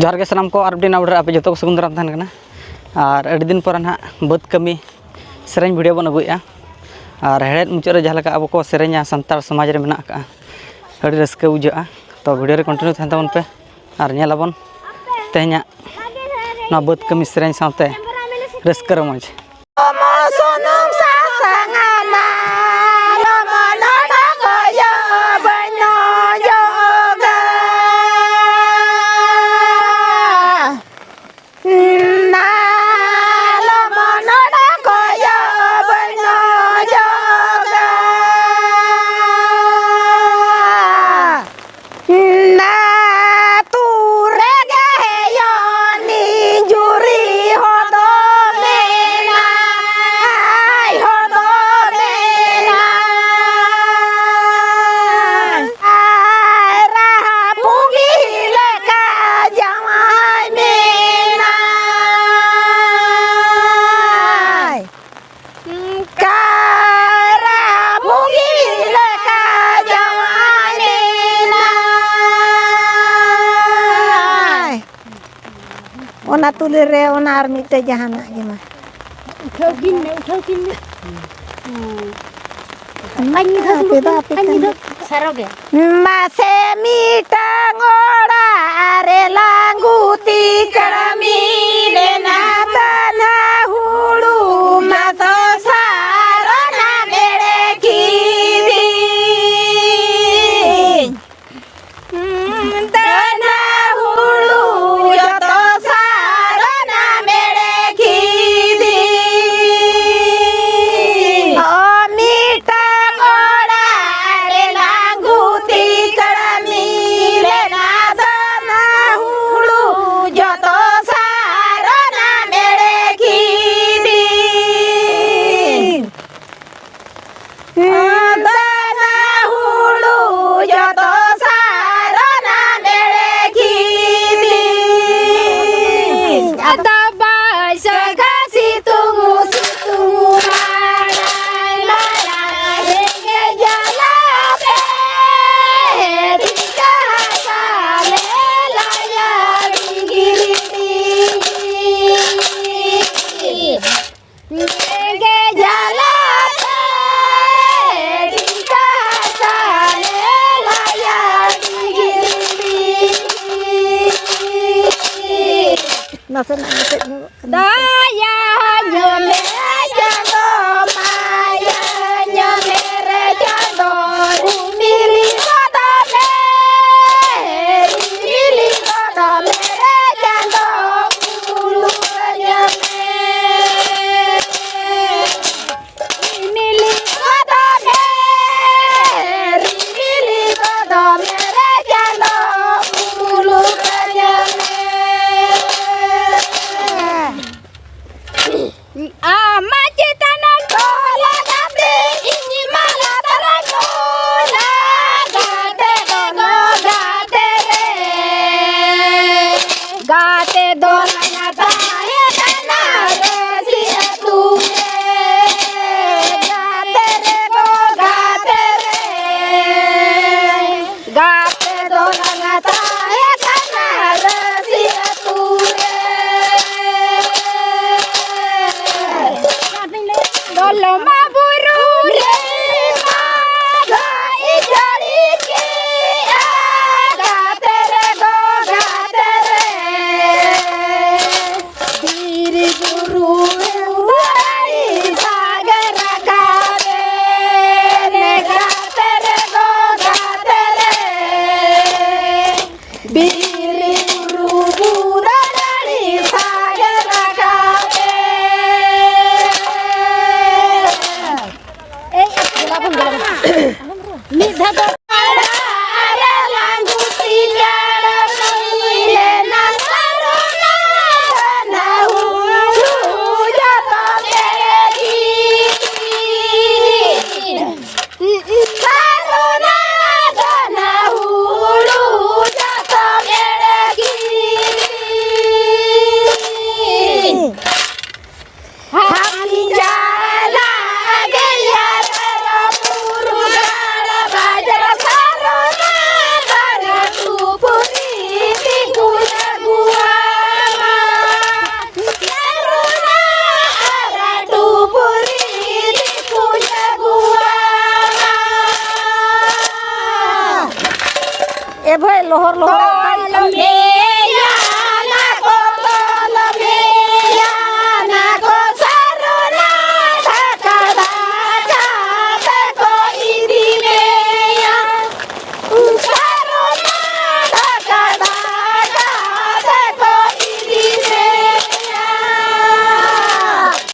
जोहार के सामान को आरबी नावड़ आप जो सगुन दाराम तहन कना और अड़ी दिन पर ना बद कमी सेरें वीडियो बन अगुया और हेड़ेद मुचाद जहाँ अब को सेरें सानतार समाज रे मेना का अड़ी रस्का बुझा तो वीडियो रे कंटिन्यू तहन ताबन पे और नेलाबन तेहना ना बद कमी सेरें साथे रस्का रमज ओना तुले रे ओना आर मिटे जहाना के मा उठाओ किन मनी धो पे दो सरोगे मासे मीटा गोड़ा रे लांगूती करमी रे ना तना हुड़ू मा तो सारो ना बेड़े की तना हुड़ू यो तो सारो ना बेड़े की ओ मीटा गोड़ा रे लांगूती करमी रे ना तना हुड़ू यो तो सारो ना बेड़े की तना हुड़ू यो तो सारो ना बेड़े की आता बाय सगासी तुंगु मारा देंगे जला पे टिका साले लाया गिरी देंगे जला पे टिका साले लाया गिरी नसे daya nyome jando maya nyome re jando mili kodo re jando ulu nyome mili kodo re jando ulu nyome ama citana Tola gate ini mala taragola gate dono gate re gate dono nata ya dana re si tu gate re go gate re gate dono nata ya dana re si tu dolo maburu re maga ijari ki gate re go gate re ᱦᱚᱨ ᱞᱚᱦᱚᱫ